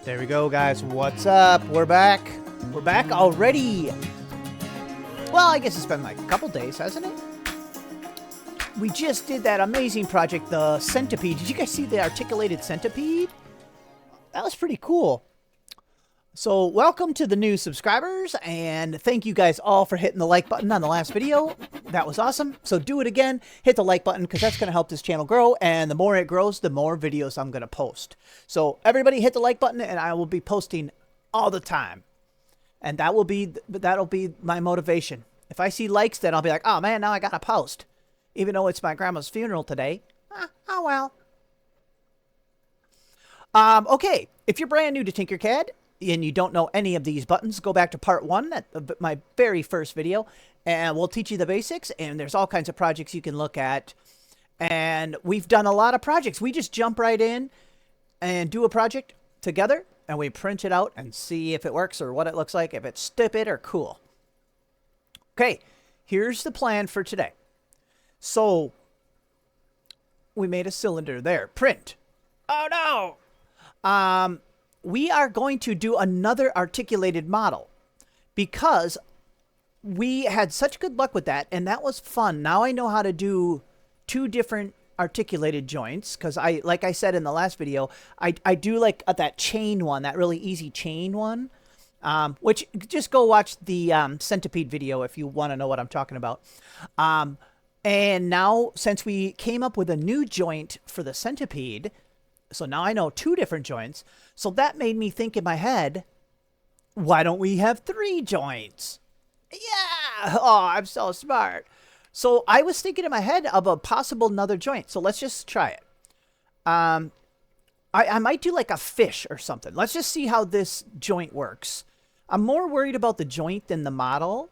There we go, guys. What's up? We're back. We're back already. Well, I guess it's been like a couple days, hasn't it? We just did that amazing project, the centipede. Did you guys see the articulated centipede? That was pretty cool. So welcome to the new subscribers, and thank you guys all for hitting the like button on the last video. That was awesome. So do it again. Hit the like button because that's going to help this channel grow, and the more it grows, the more videos I'm going to post. So everybody hit the like button, and I will be posting all the time. And that'll be my motivation. If I see likes, then I'll be like, oh man, now I got to post. Even though it's my grandma's funeral today. Oh well. Okay, if you're brand new to Tinkercad, and you don't know any of these buttons, go back to part 1, my very first video, and we'll teach you the basics, and there's all kinds of projects you can look at. And we've done a lot of projects. We just jump right in and do a project together, and we print it out and see if it works or what it looks like, if it's stupid or cool. Okay, here's the plan for today. So, we made a cylinder there. Print. Oh no! We are going to do another articulated model because we had such good luck with that, and that was fun. Now I know how to do 2 different articulated joints because like I said in the last video, I do like that chain one, that really easy chain one, which just go watch the centipede video if you want to know what I'm talking about. And now since we came up with a new joint for the centipede, so now I know 2 different joints. So that made me think in my head, why don't we have 3 joints? Yeah! Oh, I'm so smart. So I was thinking in my head of a possible another joint. So let's just try it. I might do like a fish or something. Let's just see how this joint works. I'm more worried about the joint than the model.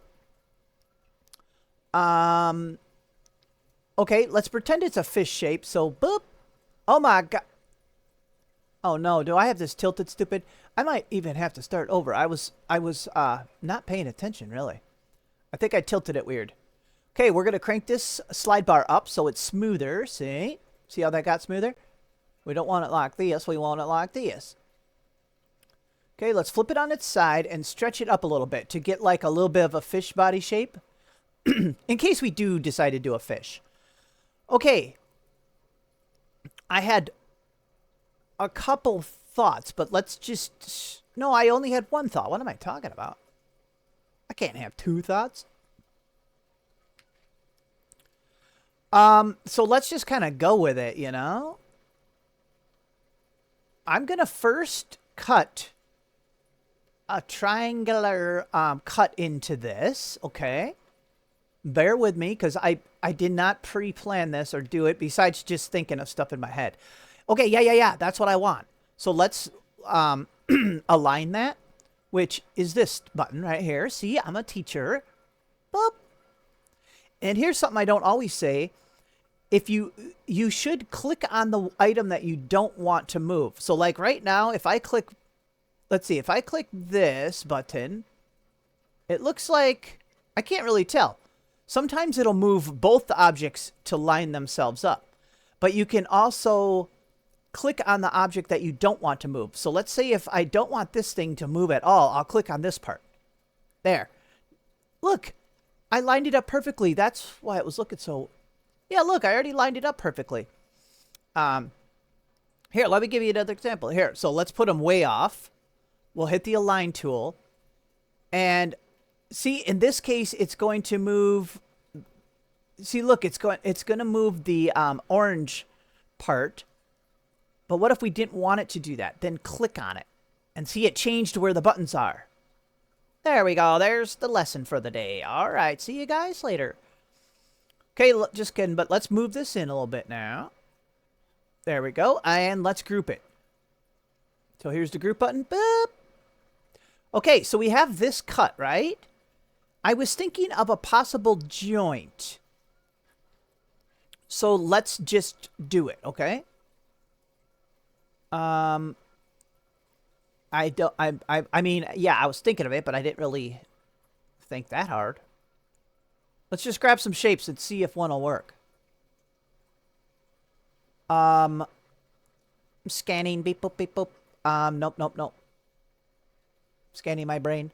Okay, let's pretend it's a fish shape. So, boop. Oh my god. Oh no, do I have this tilted stupid? I might even have to start over. I was not paying attention, really. I think I tilted it weird. Okay, we're going to crank this slide bar up so it's smoother. See? See how that got smoother? We don't want it like this. We want it like this. Okay, let's flip it on its side and stretch it up a little bit to get like a little bit of a fish body shape. In case we do decide to do a fish. Okay. I had a couple thoughts, but let's just... No, I only had 1 thought. What am I talking about? I can't have 2 thoughts. So let's just kind of go with it, you know? I'm going to first cut a triangular cut into this, okay? Bear with me, because I did not pre-plan this or do it, besides just thinking of stuff in my head. Okay, yeah, that's what I want. So let's align that, which is this button right here. See, I'm a teacher. Boop. And here's something I don't always say. If you should click on the item that you don't want to move. So like right now, if I click, let's see, if I click this button, it looks like, I can't really tell. Sometimes it'll move both the objects to line themselves up. But you can also click on the object that you don't want to move. So let's say if I don't want this thing to move at all, I'll click on this part. There. Look, I lined it up perfectly. That's why it was looking so... Yeah, look, I already lined it up perfectly. Here, let me give you another example. Here, so let's put them way off. We'll hit the Align tool. And see, in this case, it's going to move... See, look, it's going to move the orange part. But what if we didn't want it to do that? Then click on it. And see, it changed where the buttons are. There we go. There's the lesson for the day. All right. See you guys later. Okay, just kidding. But let's move this in a little bit now. There we go. And let's group it. So here's the group button. Boop. Okay, so we have this cut, right? I was thinking of a possible joint. So let's just do it, okay? I mean, yeah, I was thinking of it, but I didn't really think that hard. Let's just grab some shapes and see if one will work. Scanning, beep, boop, beep, boop. Nope, nope, nope. Scanning my brain.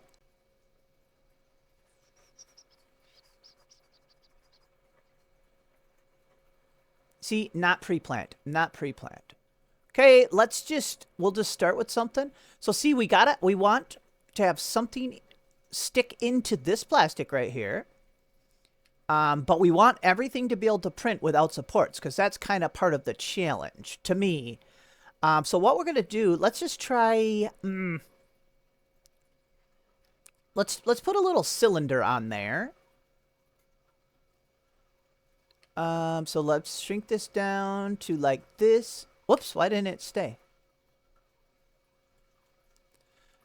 See, not pre-planned. Not pre-planned. Okay, we'll just start with something. So see, we want to have something stick into this plastic right here. But we want everything to be able to print without supports, because that's kind of part of the challenge to me. So what we're going to do, let's just try... let's put a little cylinder on there. So let's shrink this down to like this. Whoops, why didn't it stay?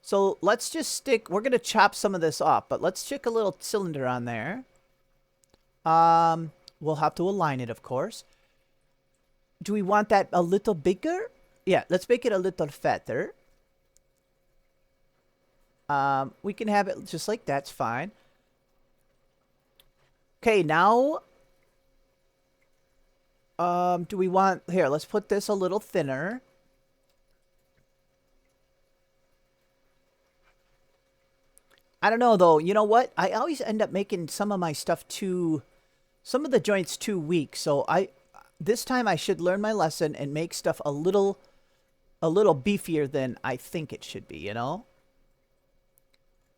So let's just stick... We're going to chop some of this off, but let's stick a little cylinder on there. We'll have to align it, of course. Do we want that a little bigger? Yeah, let's make it a little fatter. We can have it just like that's fine. Okay, now... do we want... Here, let's put this a little thinner. I don't know, though. You know what? I always end up making some of my stuff too... Some of the joints too weak, so this time I should learn my lesson and make stuff a little beefier than I think it should be, you know?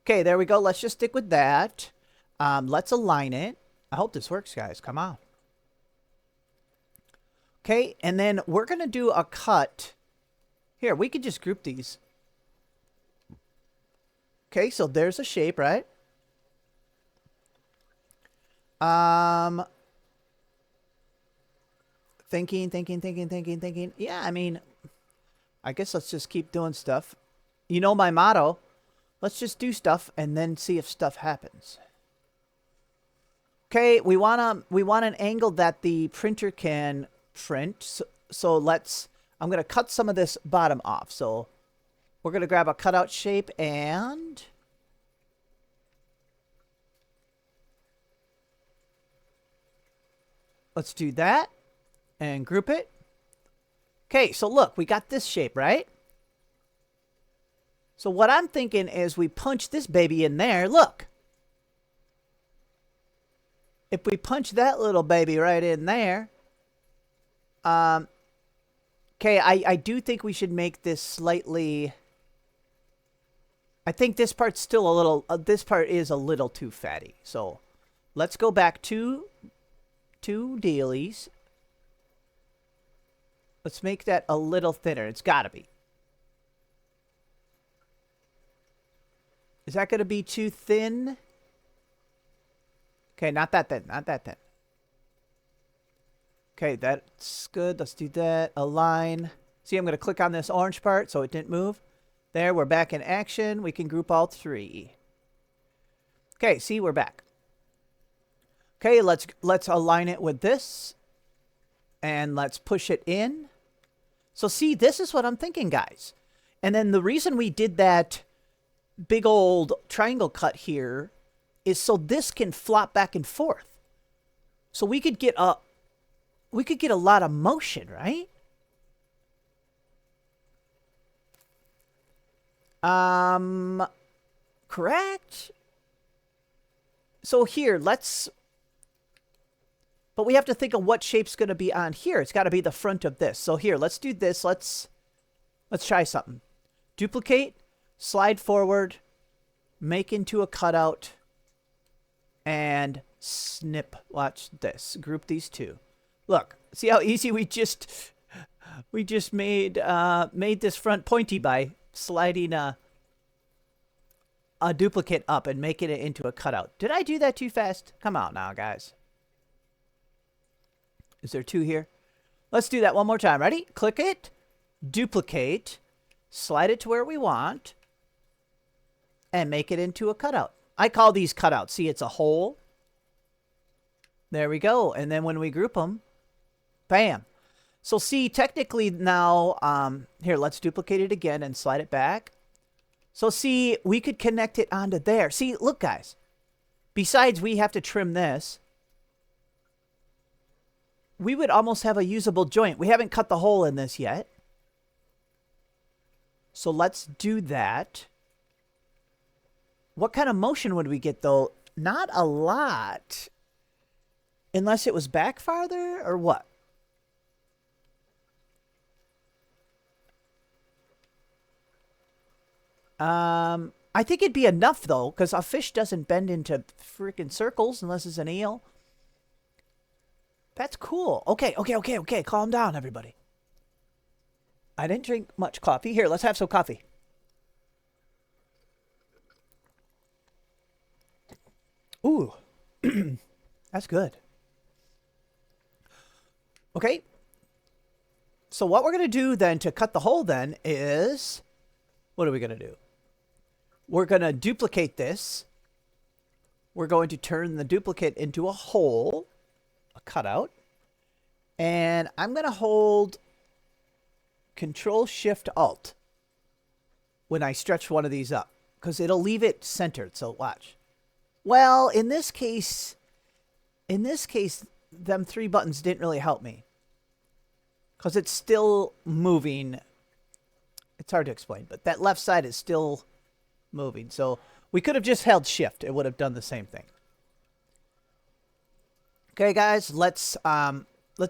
Okay, there we go. Let's just stick with that. Let's align it. I hope this works, guys. Come on. Okay, and then we're going to do a cut. Here, we could just group these. Okay, so there's a shape, right? Thinking. Yeah, I mean, I guess let's just keep doing stuff. You know my motto. Let's just do stuff and then see if stuff happens. Okay, we want an angle that the printer can print. So I'm going to cut some of this bottom off. So we're going to grab a cutout shape and... Let's do that and group it. Okay, so look, we got this shape, right? So what I'm thinking is we punch this baby in there. Look. If we punch that little baby right in there. Okay, I do think we should make this slightly... I think this part's still a little... this part is a little too fatty. So let's go back to... two dailies. Let's make that a little thinner. It's got to be. Is that going to be too thin? Okay, not that thin. Not that thin. Okay, that's good. Let's do that. Align. See, I'm going to click on this orange part so it didn't move. There, we're back in action. We can group all three. Okay, see, we're back. Okay, let's align it with this. And let's push it in. So see, this is what I'm thinking, guys. And then the reason we did that big old triangle cut here is so this can flop back and forth. So we could get a lot of motion, right? Correct? So here, but we have to think of what shape's going to be on here. It's got to be the front of this. So here, let's do this. Let's try something. Duplicate, slide forward, make into a cutout, and snip. Watch this. Group these two. Look, see how easy we just made this front pointy by sliding a duplicate up and making it into a cutout. Did I do that too fast? Come on now, guys. Is there two here? Let's do that one more time. Ready? Click it, duplicate, slide it to where we want, and make it into a cutout. I call these cutouts. See, it's a hole. There we go. And then when we group them, bam. So see, technically now, here, let's duplicate it again and slide it back. So see, we could connect it onto there. See, look, guys. Besides, we have to trim this. We would almost have a usable joint. We haven't cut the hole in this yet. So let's do that. What kind of motion would we get, though? Not a lot. Unless it was back farther, or what? I think it'd be enough, though, because a fish doesn't bend into freaking circles unless it's an eel. That's cool. Okay, okay. Calm down, everybody. I didn't drink much coffee. Here, let's have some coffee. Ooh. That's good. Okay. So what we're going to do then to cut the hole then is... What are we going to do? We're going to duplicate this. We're going to turn the duplicate into a hole. A cutout. And I'm going to hold Control-Shift-Alt when I stretch one of these up. Because it'll leave it centered. So watch. Well, in this case, them 3 buttons didn't really help me. Because it's still moving. It's hard to explain, but that left side is still moving. So we could have just held shift. It would have done the same thing. Okay, guys, let's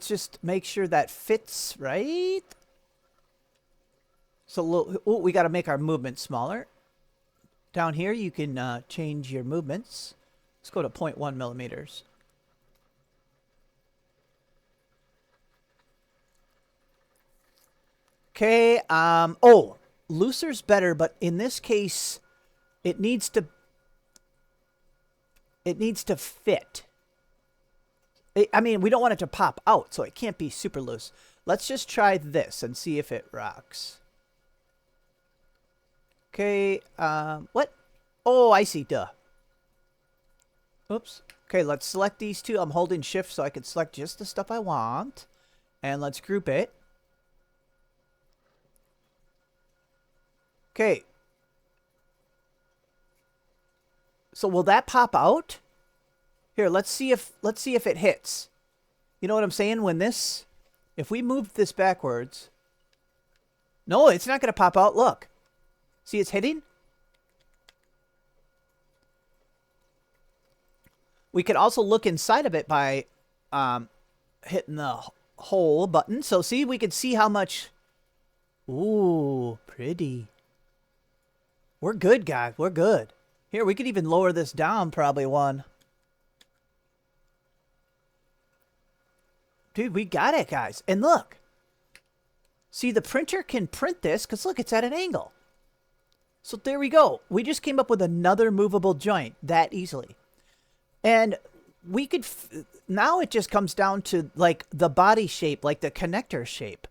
just make sure that fits right. So we got to make our movement smaller. Down here, you can change your movements. Let's go to 0.1 millimeters. Okay, oh, looser's better, but in this case, it needs to fit. I mean, we don't want it to pop out, so it can't be super loose. Let's just try this and see if it rocks. Okay, what? Oh, I see, duh. Oops. Okay, let's select these two. I'm holding shift so I can select just the stuff I want. And let's group it. Okay. So will that pop out? Here, let's see if it hits. You know what I'm saying? When this, if we move this backwards, no, it's not going to pop out. Look. See, it's hitting. We could also look inside of it by hitting the hole button. So see, we can see how much. Ooh, pretty. We're good, guys. We're good. Here, we could even lower this down probably one. Dude, we got it, guys. And look. See, the printer can print this because, look, it's at an angle. So there we go. We just came up with another movable joint that easily. And we could... now it just comes down to, like, the body shape, like the connector shape.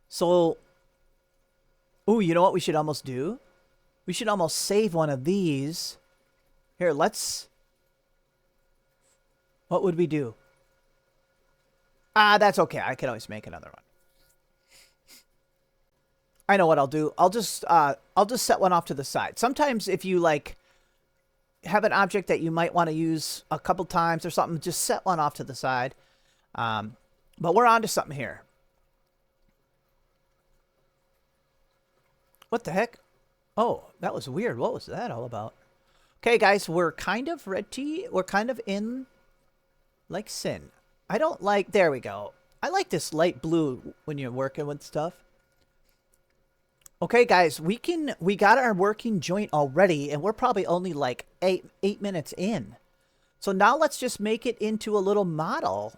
So... ooh, you know what we should almost do? We should almost save one of these. Here, let's... what would we do? Ah, that's okay. I can always make another one. I know what I'll do. I'll just set one off to the side. Sometimes if you like have an object that you might want to use a couple times or something, just set one off to the side. But we're on to something here. What the heck? Oh, that was weird. What was that all about? Okay, guys, we're kind of ready. We're kind of in like sin. I don't like... there we go. I like this light blue when you're working with stuff. Okay, guys, we got our working joint already, and we're probably only like eight minutes in. So now let's just make it into a little model.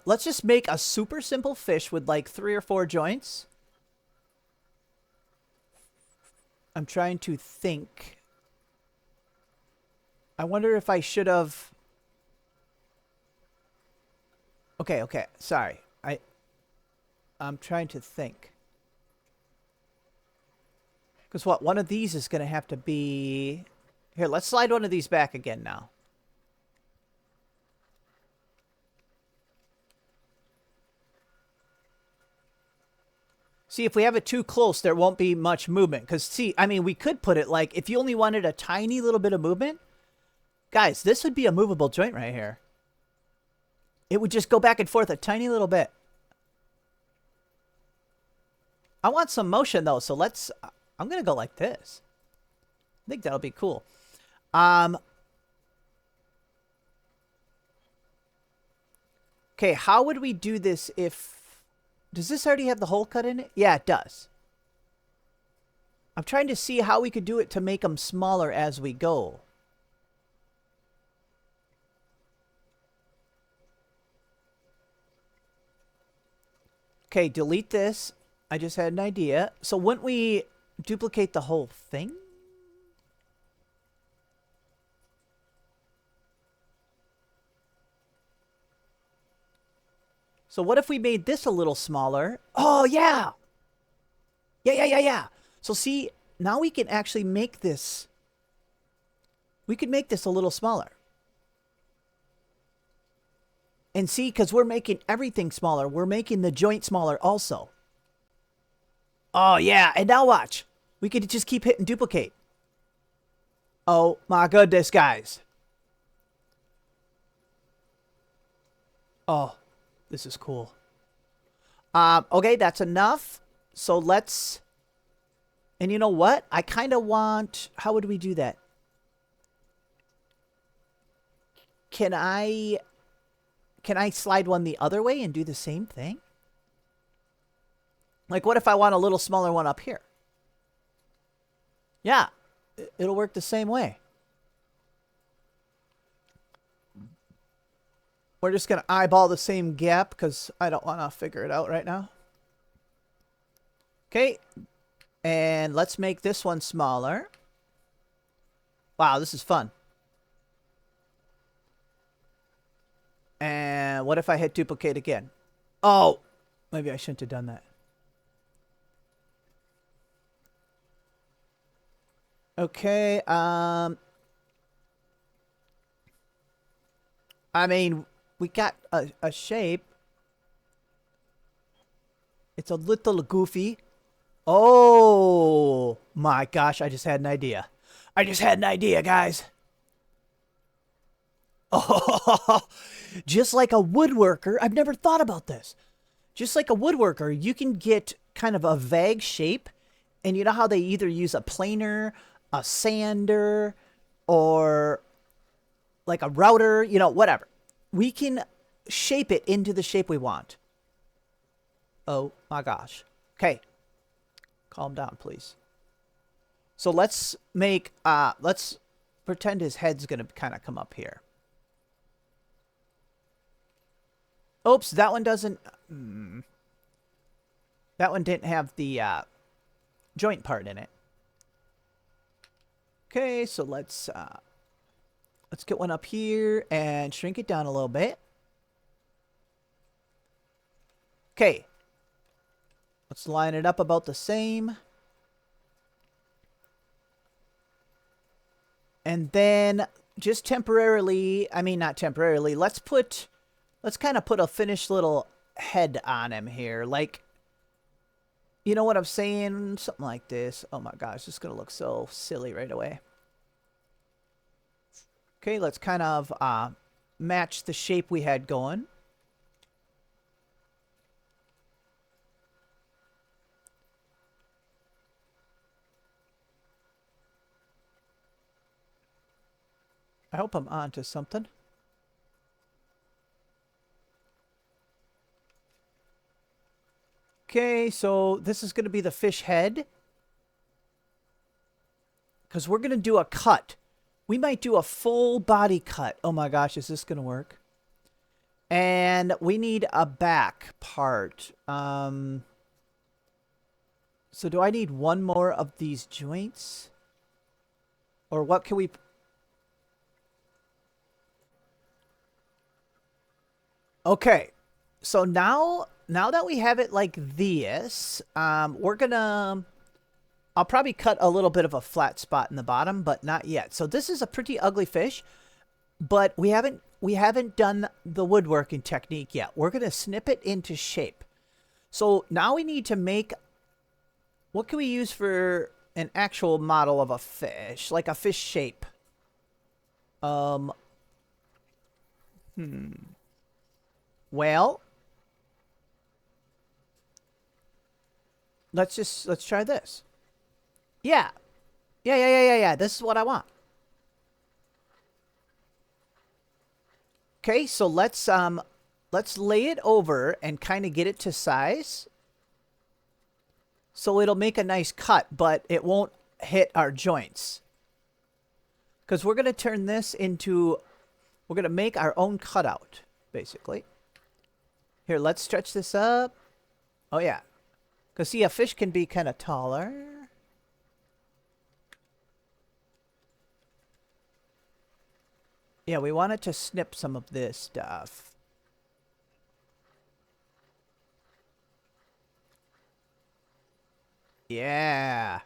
Let's just make a super simple fish with like 3 or 4 joints. I'm trying to think. I wonder if I should have... Okay, sorry. I'm trying to think. Because what, one of these is going to have to be... here, let's slide one of these back again now. See, if we have it too close, there won't be much movement. Because, see, I mean, we could put it like, if you only wanted a tiny little bit of movement, guys, this would be a movable joint right here. It would just go back and forth a tiny little bit. I want some motion though, so let's, I'm gonna go like this. I think that'll be cool. Okay, how would we do this if, does this already have the hole cut in it? Yeah, it does. I'm trying to see how we could do it to make them smaller as we go. Okay, delete this. I just had an idea. So wouldn't we duplicate the whole thing? So what if we made this a little smaller? Oh, yeah. Yeah. So see, now we can actually make this. We could make this a little smaller. And see, because we're making everything smaller. We're making the joint smaller also. Oh, yeah. And now watch. We could just keep hitting duplicate. Oh, my goodness, guys. Oh, this is cool. Okay, that's enough. So let's... And you know what? I kind of want... How would we do that? Can I slide one the other way and do the same thing? Like, what if I want a little smaller one up here? Yeah, it'll work the same way. We're just going to eyeball the same gap because I don't want to figure it out right now. Okay, and let's make this one smaller. Wow, this is fun. And what if I hit duplicate again? Oh, maybe I shouldn't have done that. Okay, I mean, we got a shape. It's a little goofy. Oh, my gosh, I just had an idea. I just had an idea, guys. Oh, just like a woodworker. I've never thought about this. Just like a woodworker, you can get kind of a vague shape. And you know how they either use a planer, a sander, or like a router, you know, whatever. We can shape it into the shape we want. Oh my gosh. Okay. Calm down, please. So let's make, let's pretend his head's going to kind of come up here. Oops, that one doesn't, that one didn't have the joint part in it. Okay, so let's get one up here and shrink it down a little bit. Okay. Let's line it up about the same. And then just temporarily, I mean not temporarily, let's kind of put a finished little head on him here. Like, you know what I'm saying? Something like this. Oh my gosh, it's going to look so silly right away. Okay, let's kind of match the shape we had going. I hope I'm on to something. Okay, so this is going to be the fish head. Because we're going to do a cut. We might do a full body cut. Oh my gosh, is this going to work? And we need a back part. So do I need one more of these joints? Or what can we... Okay, so now that we have it like this, we're gonna... I'll probably cut a little bit of a flat spot in the bottom, but not yet. So this is a pretty ugly fish, but we haven't done the woodworking technique yet. We're gonna snip it into shape. So now we need to make... What can we use for an actual model of a fish? Like a fish shape. Well, let's try this. Yeah. Yeah. This is what I want. Okay, so let's lay it over and kind of get it to size. So it'll make a nice cut, but it won't hit our joints. Because we're going to turn this into, we're going to make our own cutout, basically. Here, let's stretch this up. Oh, yeah. Because, see, a fish can be kind of taller. Yeah, we wanted to snip some of this stuff. Yeah.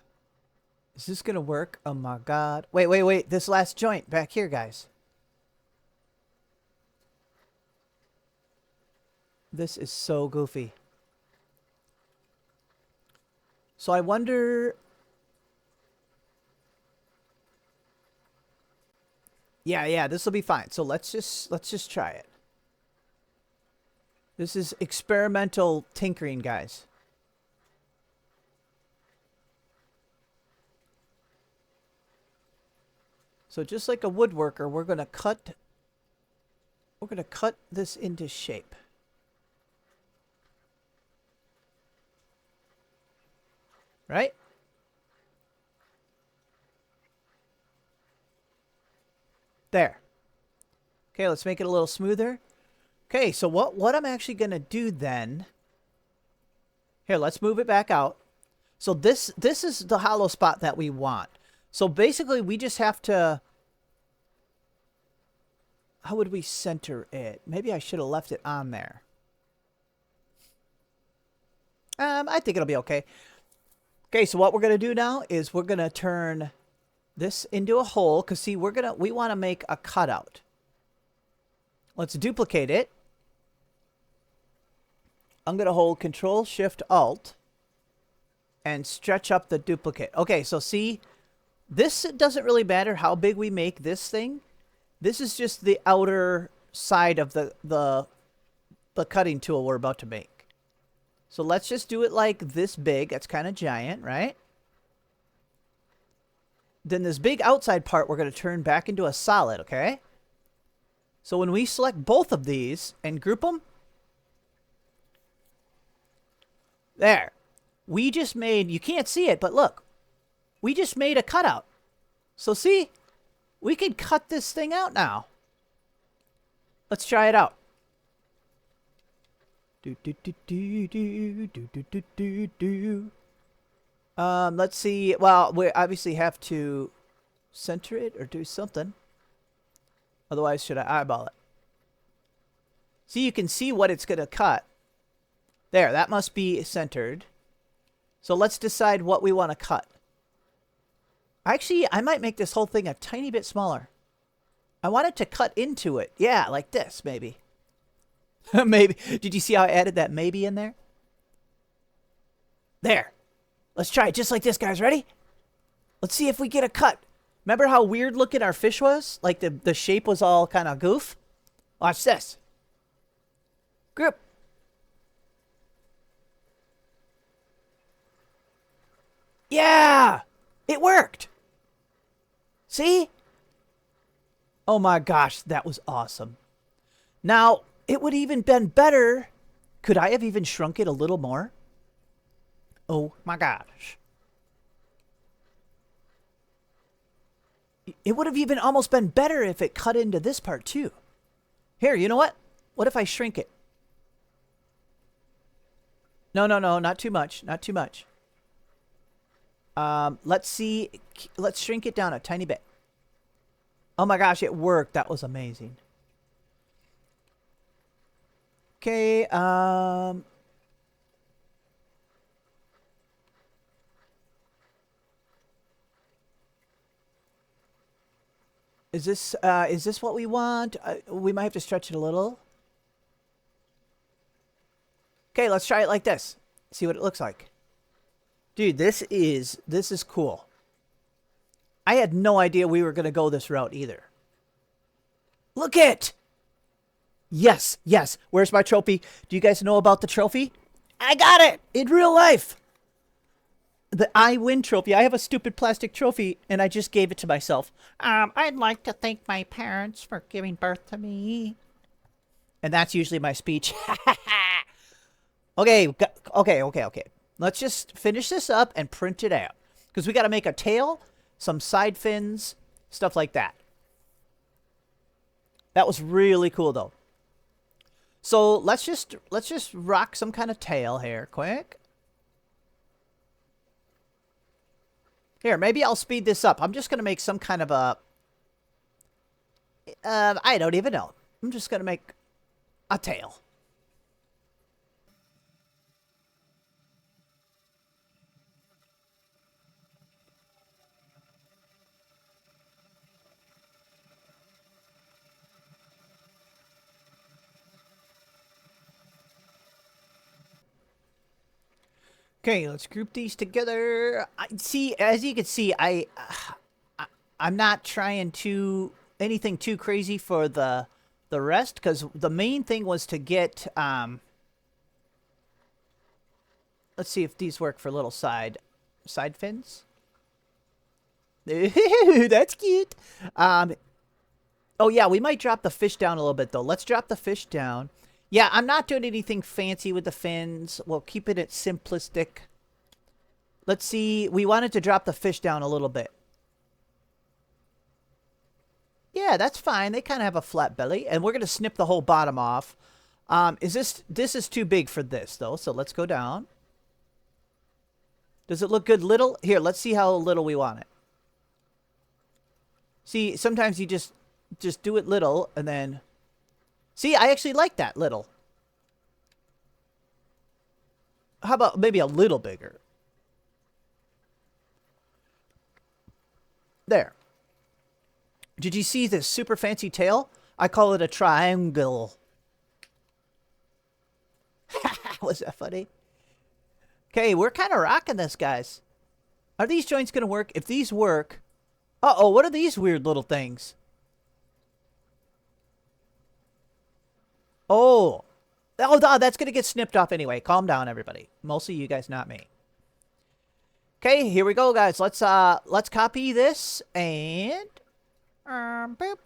Is this going to work? Oh, my God. Wait. This last joint back here, guys. This is so goofy. So I wonder... Yeah, this will be fine. So let's just try it. This is experimental tinkering, guys. So just like a woodworker, we're going to cut this into shape. Right? There. Okay, let's make it a little smoother. Okay, so what I'm actually going to do then... Here, let's move it back out. So this is the hollow spot that we want. So basically, we just have to... How would we center it? Maybe I should have left it on there. I think it'll be okay. Okay, so what we're going to do now is we're going to turn this into a hole. Because, see, we want to make a cutout. Let's duplicate it. I'm going to hold Control-Shift-Alt and stretch up the duplicate. Okay, so see, this doesn't really matter how big we make this thing. This is just the outer side of the cutting tool we're about to make. So let's just do it like this big. That's kind of giant, right? Then this big outside part we're going to turn back into a solid, okay? So when we select both of these and group them, there. We just made, you can't see it, but look. We just made a cutout. So see, we can cut this thing out now. Let's try it out. Let's see. Well, we obviously have to center it or do something. Otherwise, should I eyeball it? See, you can see what it's going to cut. There, that must be centered. So let's decide what we want to cut. Actually, I might make this whole thing a tiny bit smaller. I want it to cut into it. Yeah, like this, maybe. Maybe. Did you see how I added that maybe in there? There. Let's try it just like this, guys. Ready? Let's see if we get a cut. Remember how weird looking our fish was? Like the shape was all kind of goof? Watch this. Group. Yeah! It worked! See? Oh my gosh, that was awesome. Now, it would even been better. Could I have even shrunk it a little more? Oh my gosh. It would have even almost been better if it cut into this part too. Here, you know what? What if I shrink it? No, not too much. Not too much. Let's see. Let's shrink it down a tiny bit. Oh my gosh, it worked. That was amazing. Okay, is this what we want? We might have to stretch it a little. Okay, let's try it like this. See what it looks like. Dude, this is cool. I had no idea we were going to go this route either. Look it! Yes. Where's my trophy? Do you guys know about the trophy? I got it in real life. The I win trophy. I have a stupid plastic trophy, and I just gave it to myself. I'd like to thank my parents for giving birth to me. And that's usually my speech. Okay, okay. Let's just finish this up and print it out. Because we got to make a tail, some side fins, stuff like that. That was really cool, though. So let's just rock some kind of tail here, quick. Here, maybe I'll speed this up. I'm just gonna make some kind of a. I don't even know. I'm just gonna make a tail. Okay, let's group these together. See, as you can see, I'm not trying to anything too crazy for the rest because the main thing was to get let's see if these work for little side fins. That's cute. Oh yeah, we might drop the fish down a little bit though. Let's drop the fish down. Yeah, I'm not doing anything fancy with the fins. We'll keep it simplistic. Let's see. We wanted to drop the fish down a little bit. Yeah, that's fine. They kind of have a flat belly. And we're going to snip the whole bottom off. This is too big for this, though. So let's go down. Does it look good little? Here, let's see how little we want it. See, sometimes you just do it little and then... See, I actually like that little. How about maybe a little bigger? There. Did you see this super fancy tail? I call it a triangle. Was that funny? Okay, we're kind of rocking this, guys. Are these joints going to work? If these work... Uh-oh, what are these weird little things? Oh, that's going to get snipped off anyway. Calm down, everybody. Mostly you guys, not me. Okay, here we go, guys. Let's copy this and boop.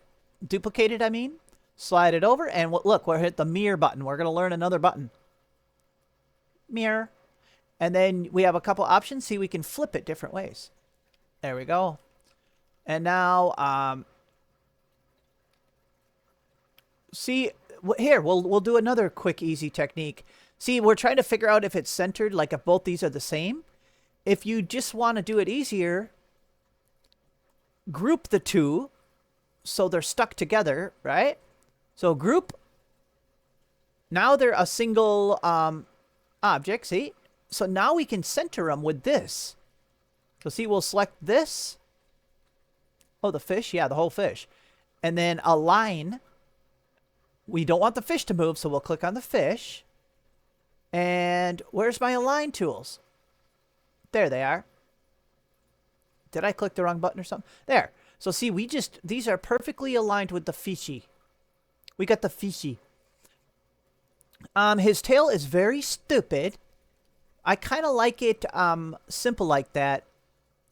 Duplicate it, I mean. Slide it over, and look, we're hit the mirror button. We're going to learn another button. Mirror. And then we have a couple options. See, we can flip it different ways. There we go. And now, see... Here, we'll do another quick, easy technique. See, we're trying to figure out if it's centered, like if both these are the same. If you just want to do it easier, group the two so they're stuck together, right? So group. Now they're a single object, see? So now we can center them with this. So see, we'll select this. Oh, the fish? Yeah, the whole fish. And then align. We don't want the fish to move, so we'll click on the fish. And where's my align tools? There they are. Did I click the wrong button or something? There. So see, these are perfectly aligned with the fishy. We got the fishy. His tail is very stupid. I kind of like it simple like that.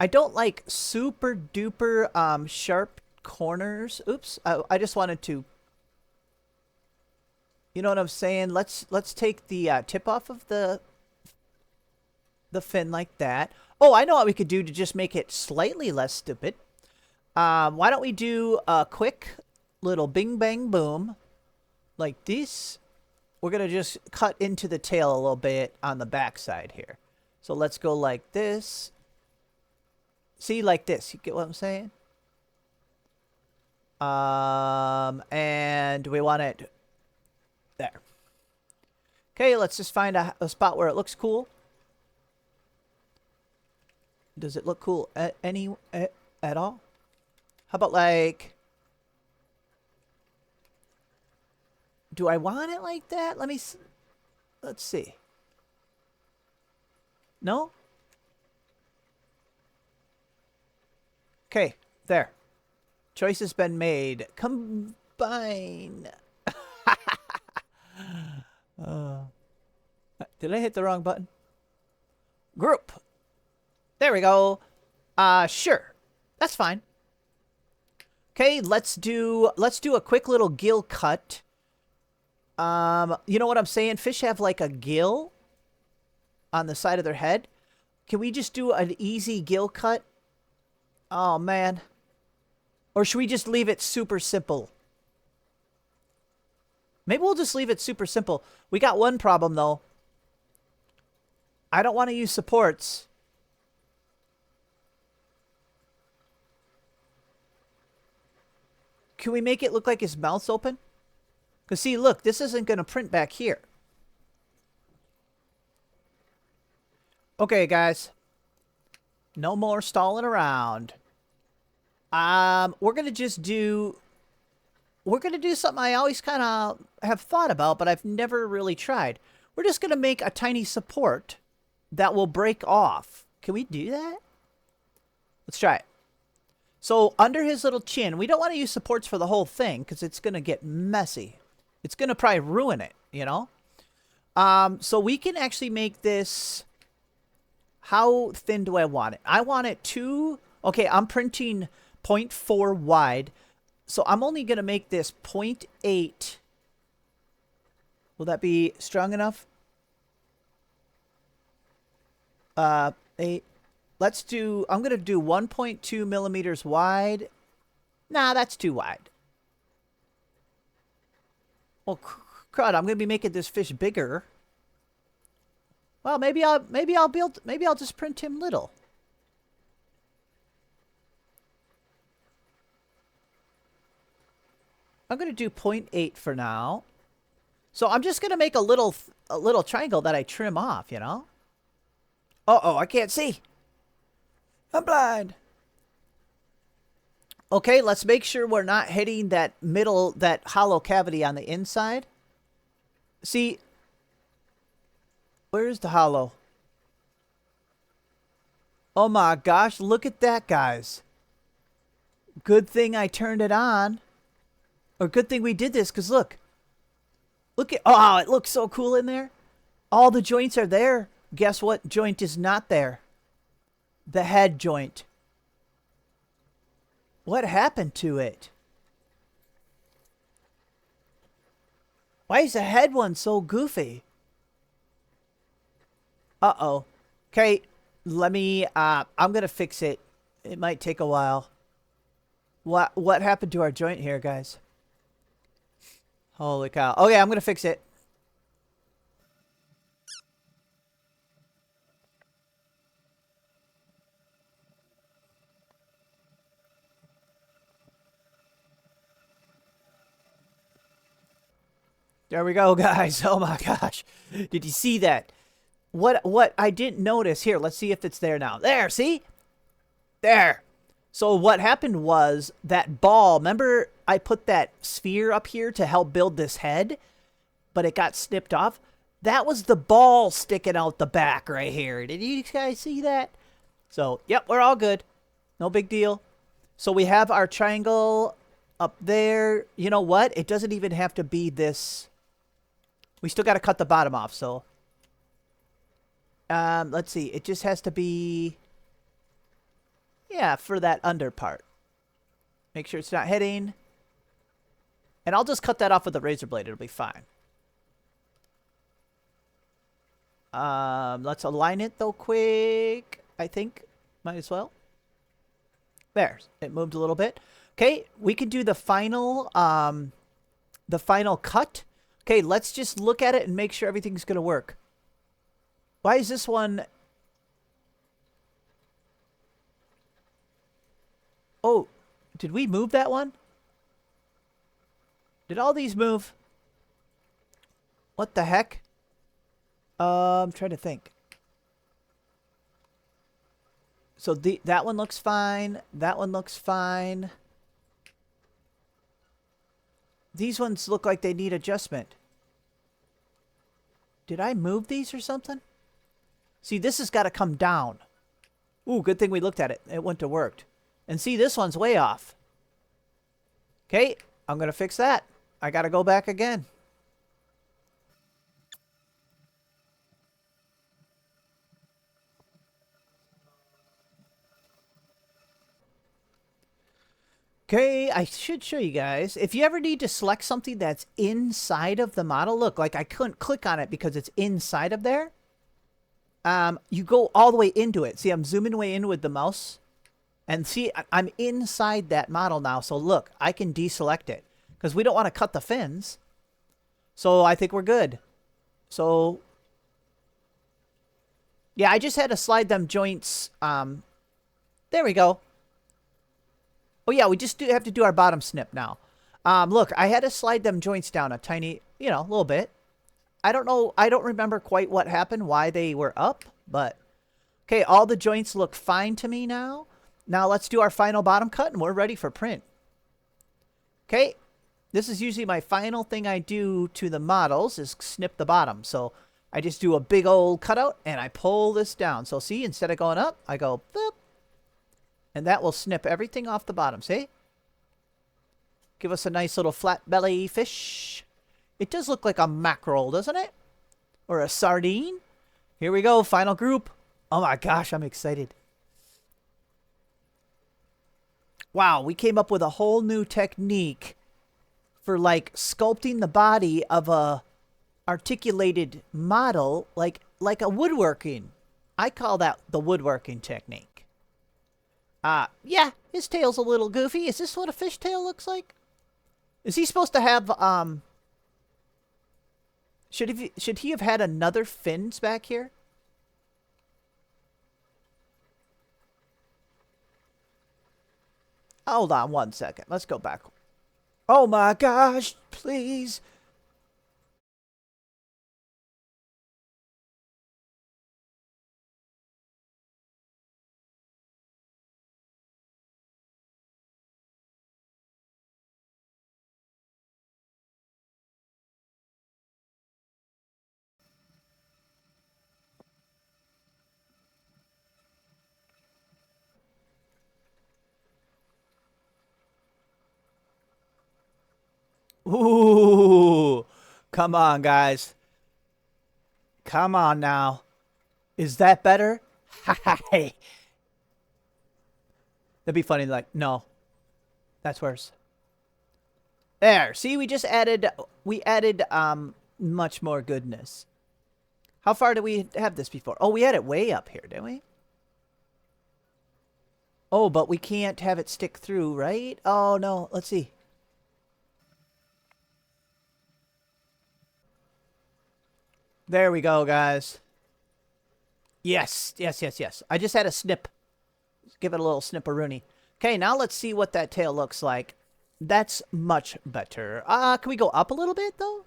I don't like super duper sharp corners. Oops. I just wanted to... You know what I'm saying? Let's take the tip off of the fin like that. Oh, I know what we could do to just make it slightly less stupid. Why don't we do a quick little bing bang boom like this? We're going to just cut into the tail a little bit on the back side here. So let's go like this. See, like this. You get what I'm saying? And we want it... There. Okay, let's just find a spot where it looks cool. Does it look cool at all? How about like... Do I want it like that? Let's see. No? Okay, there. Choice has been made. Combine. Did I hit the wrong button? Group. There we go. Sure. That's fine. Okay, let's do a quick little gill cut. You know what I'm saying? Fish have like a gill on the side of their head. Can we just do an easy gill cut? Oh, man. Or should we just leave it super simple? Maybe we'll just leave it super simple. We got one problem, though. I don't want to use supports. Can we make it look like his mouth's open? Because, see, look, this isn't going to print back here. Okay, guys. No more stalling around. We're going to just do... We're going to do something I always kind of have thought about, but I've never really tried. We're just going to make a tiny support that will break off. Can we do that? Let's try it. So, under his little chin, we don't want to use supports for the whole thing, because it's going to get messy. It's going to probably ruin it, you know? So we can actually make this... How thin do I want it? I want it to... Okay, I'm printing 0.4 wide. So I'm only going to make this 0.8. Will that be strong enough? 8. Let's do... I'm going to do 1.2 millimeters wide. Nah, that's too wide. Well, crud, I'm going to be making this fish bigger. Well, maybe I'll just print him little. I'm going to do 0.8 for now. So I'm just going to make a little triangle that I trim off, you know? Uh-oh, I can't see. I'm blind. Okay, let's make sure we're not hitting that hollow cavity on the inside. See, where's the hollow? Oh my gosh, look at that, guys. Good thing I turned it on. Or good thing we did this, because look. Look at, oh, it looks so cool in there. All the joints are there. Guess what joint is not there? The head joint. What happened to it? Why is the head one so goofy? Uh-oh. Okay, let me, I'm going to fix it. It might take a while. What happened to our joint here, guys? Holy cow. Okay, I'm going to fix it. There we go, guys. Oh my gosh. Did you see that? What I didn't notice here. Let's see if it's there now. There, see? There. So what happened was that ball, remember I put that sphere up here to help build this head, but it got snipped off? That was the ball sticking out the back right here. Did you guys see that? So, yep, we're all good. No big deal. So we have our triangle up there. You know what? It doesn't even have to be this. We still got to cut the bottom off, so. Let's see. It just has to be, yeah, for that under part. Make sure it's not hitting. And I'll just cut that off with a razor blade. It'll be fine. Let's align it, though, quick. I think. Might as well. There. It moved a little bit. Okay, we can do the final cut. Okay, let's just look at it and make sure everything's going to work. Why is this one... Oh, did we move that one? Did all these move? What the heck? I'm trying to think. So that one looks fine. That one looks fine. These ones look like they need adjustment. Did I move these or something? See, this has got to come down. Ooh, good thing we looked at it. It wouldn't have worked. And see, this one's way off. Okay, I'm going to fix that. I got to go back again. Okay, I should show you guys. If you ever need to select something that's inside of the model, look, like I couldn't click on it because it's inside of there. You go all the way into it. See, I'm zooming way in with the mouse. And see, I'm inside that model now. So look, I can deselect it because we don't want to cut the fins. So I think we're good. So yeah, I just had to slide them joints. There we go. Oh yeah, we just have to do our bottom snip now. Look, I had to slide them joints down a tiny, you know, a little bit. I don't know. I don't remember quite what happened, why they were up, but okay, all the joints look fine to me now. Now let's do our final bottom cut and we're ready for print. Okay, this is usually my final thing I do to the models is snip the bottom. So I just do a big old cutout and I pull this down. So see, instead of going up, I go boop. And that will snip everything off the bottom, see? Give us a nice little flat belly fish. It does look like a mackerel, doesn't it? Or a sardine. Here we go, final group. Oh my gosh, I'm excited. Wow, we came up with a whole new technique for like sculpting the body of a articulated model like a woodworking. I call that the woodworking technique. Yeah, his tail's a little goofy. Is this what a fish tail looks like? Is he supposed to have, should he have had another fins back here? Hold on one second. Let's go back. Oh my gosh, please. Ooh, come on, guys. Come on now. Is that better? Hi. That'd be funny. Like, no, that's worse. There. See, we added much more goodness. How far did we have this before? Oh, we had it way up here, didn't we? Oh, but we can't have it stick through, right? Oh, no. Let's see. There we go, guys. Yes, yes, yes, yes. I just had a snip. Give it a little snipperoonie. Okay, now let's see what that tail looks like. That's much better. Can we go up a little bit, though?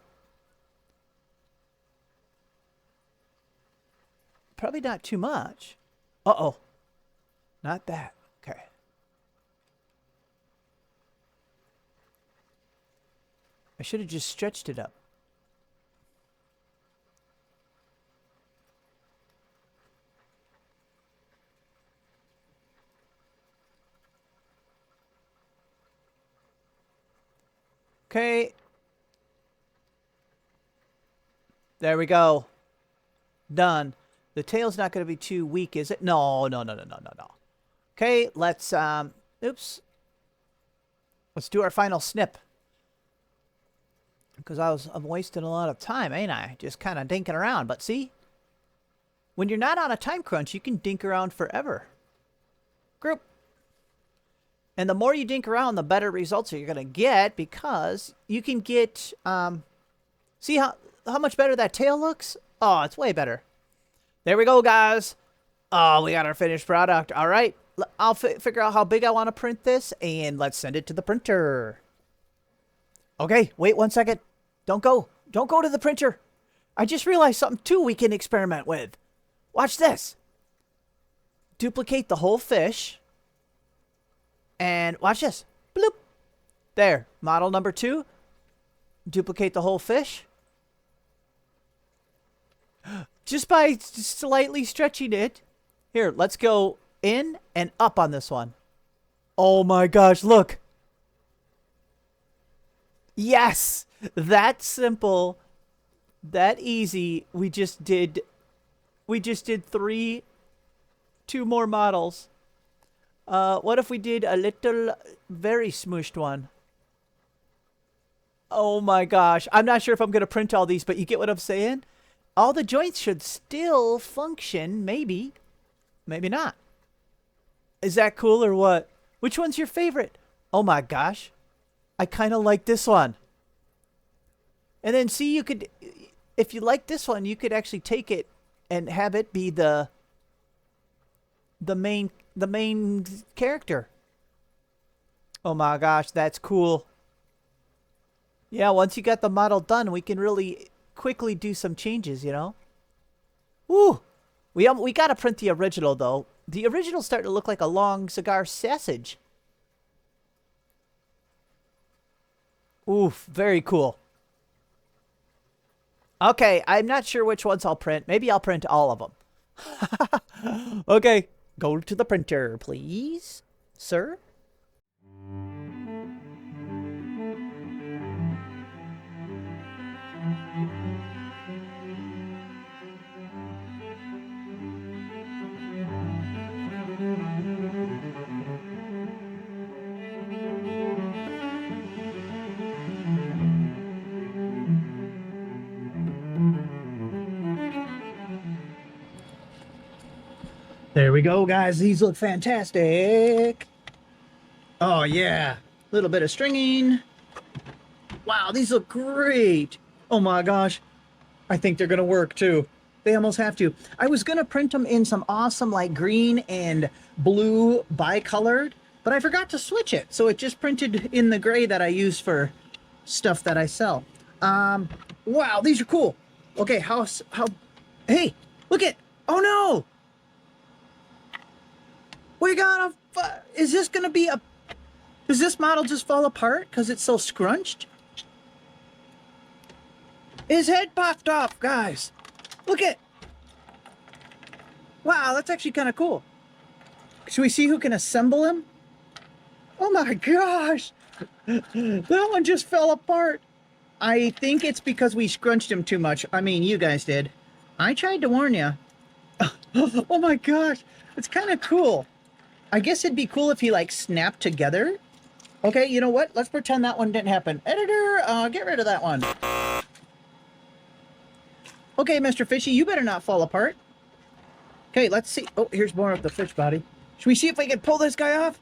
Probably not too much. Uh-oh. Not that. Okay. I should have just stretched it up. Okay. There we go. Done. The tail's not going to be too weak, is it? No, no, no, no, no, no, no. Okay, let's, oops. Let's do our final snip. Because I'm wasting a lot of time, ain't I? Just kind of dinking around. But see? When you're not on a time crunch, you can dink around forever. Group. And the more you dink around, the better results you're going to get because you can get, see how much better that tail looks? Oh, it's way better. There we go, guys. Oh, we got our finished product. All right. I'll figure out how big I want to print this, and let's send it to the printer. Okay, wait 1 second. Don't go. Don't go to the printer. I just realized something, too, we can experiment with. Watch this. Duplicate the whole fish. And watch this. Bloop. There. Model number 2. Duplicate the whole fish. Just by slightly stretching it. Here, let's go in and up on this one. Oh my gosh, look. Yes! That simple. That easy. We just did 2 more models. What if we did a little, very smooshed one? Oh my gosh. I'm not sure if I'm going to print all these, but you get what I'm saying? All the joints should still function, maybe. Maybe not. Is that cool or what? Which one's your favorite? Oh my gosh. I kind of like this one. And then see, you could, if you like this one, you could actually take it and have it be the main character. Oh my gosh, that's cool. Yeah, once you got the model done, we can really quickly do some changes, you know? Woo! We gotta print the original, though. The original's starting to look like a long cigar sausage. Oof, very cool. Okay, I'm not sure which ones I'll print. Maybe I'll print all of them. Okay, go to the printer, please, sir. There we go, guys. These look fantastic. Oh, yeah. Little bit of stringing. Wow, these look great. Oh my gosh. I think they're going to work too. They almost have to. I was going to print them in some awesome like green and blue bicolored, but I forgot to switch it. So it just printed in the gray that I use for stuff that I sell. Wow, these are cool. Okay, hey, look at, oh no. We got is this going to be does this model just fall apart because it's so scrunched? His head popped off, guys. Look at. Wow, that's actually kind of cool. Should we see who can assemble him? Oh my gosh. That one just fell apart. I think it's because we scrunched him too much. I mean, you guys did. I tried to warn you. Oh my gosh. It's kind of cool. I guess it'd be cool if he like snapped together. Okay, you know what? Let's pretend that one didn't happen. Editor, get rid of that one. Okay, Mr. Fishy, you better not fall apart. Okay, let's see. Oh, here's more of the fish body. Should we see if we can pull this guy off?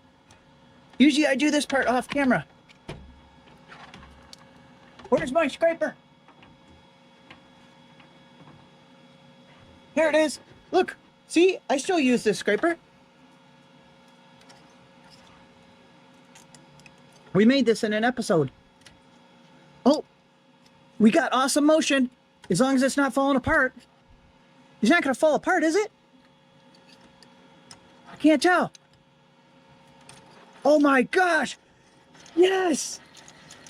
Usually I do this part off camera. Where's my scraper? Here it is. Look, see? I still use this scraper. We made this in an episode. Oh, we got awesome motion. As long as it's not falling apart. It's not going to fall apart, is it? I can't tell. Oh my gosh. Yes.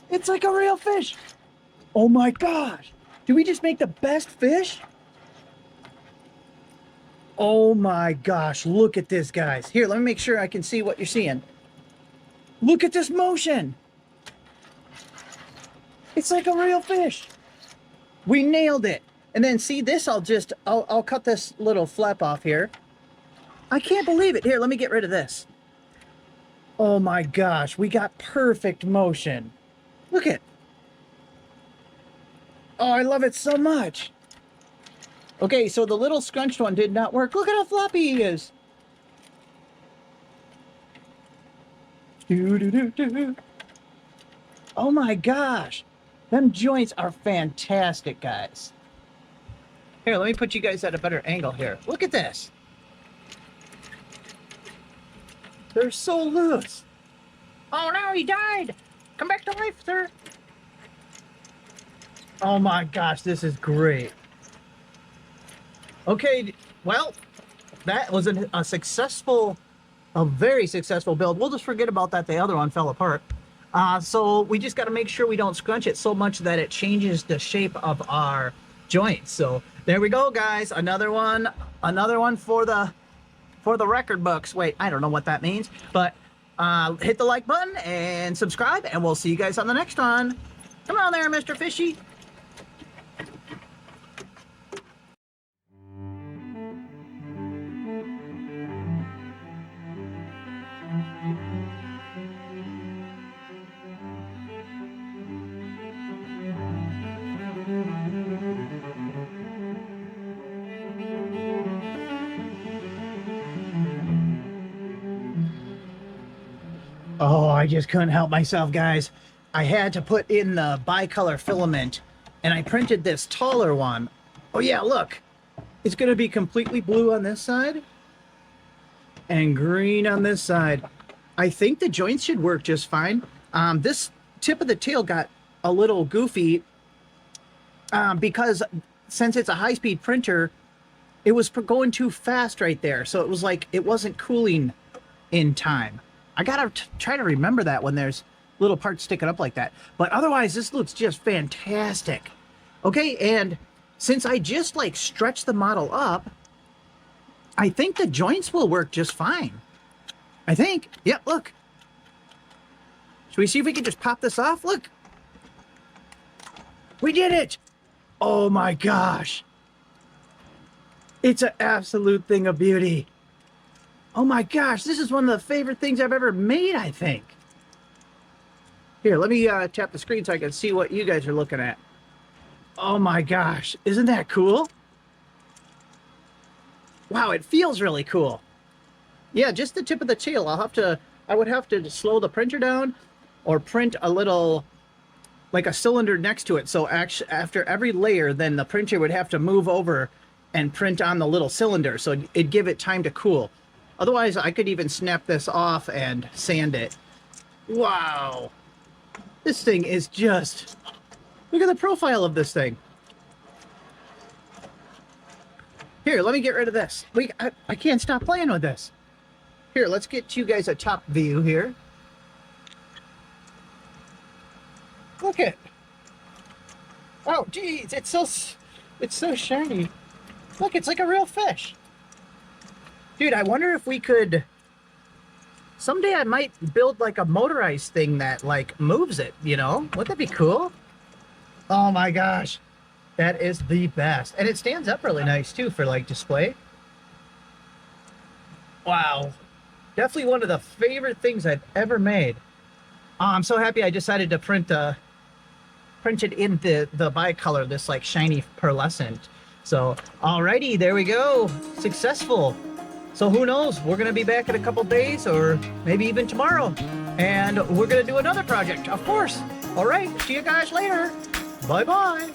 It's like a real fish. Oh my gosh. Did we just make the best fish? Oh my gosh. Look at this, guys. Here, let me make sure I can see what you're seeing. Look at this motion. It's like a real fish. We nailed it. And then see this, I'll cut this little flap off here. I can't believe it. Here, let me get rid of this. Oh my gosh, we got perfect motion. Look at. Oh, I love it so much. Okay, so the little scrunched one did not work. Look at how floppy he is. Oh my gosh. Them joints are fantastic, guys. Here, let me put you guys at a better angle here. Look at this. They're so loose. Oh no, he died. Come back to life, sir. Oh my gosh, this is great. Okay, well, that was a very successful build. We'll just forget about that. The other one fell apart. So we just got to make sure we don't scrunch it so much that it changes the shape of our joints. So there we go, guys. Another one for the record books. Wait, I don't know what that means, but hit the like button and subscribe, and we'll see you guys on the next one. Come on there, Mr. Fishy. I just couldn't help myself, guys. I had to put in the bicolor filament, and I printed this taller one. Oh yeah, look. It's going to be completely blue on this side and green on this side. I think the joints should work just fine. This tip of the tail got a little goofy because since it's a high-speed printer, it was going too fast right there. So it was like it wasn't cooling in time. I gotta try to remember that when there's little parts sticking up like that. But otherwise, this looks just fantastic. Okay, and since I just like stretched the model up, I think the joints will work just fine. I think. Yep, look. Should we see if we can just pop this off? Look. We did it. Oh my gosh. It's an absolute thing of beauty. Oh my gosh, this is one of the favorite things I've ever made, I think. Here, let me tap the screen so I can see what you guys are looking at. Oh my gosh, isn't that cool? Wow, it feels really cool. Yeah, just the tip of the tail. I would have to slow the printer down or print a little, like a cylinder next to it. So actually, after every layer, then the printer would have to move over and print on the little cylinder. So it'd give it time to cool. Otherwise, I could even snap this off and sand it. Wow. This thing is just... Look at the profile of this thing. Here, let me get rid of this. I can't stop playing with this. Here, let's get you guys a top view here. Look at... Oh, geez, it's so shiny. Look, it's like a real fish. Dude, I wonder if we could... Someday I might build like a motorized thing that like moves it, you know? Wouldn't that be cool? Oh my gosh. That is the best. And it stands up really nice too for like display. Wow. Definitely one of the favorite things I've ever made. Oh, I'm so happy I decided to print it in the bicolor, this like shiny pearlescent. So, alrighty, there we go. Successful. So who knows? We're going to be back in a couple days or maybe even tomorrow. And we're going to do another project, of course. All right, see you guys later. Bye-bye.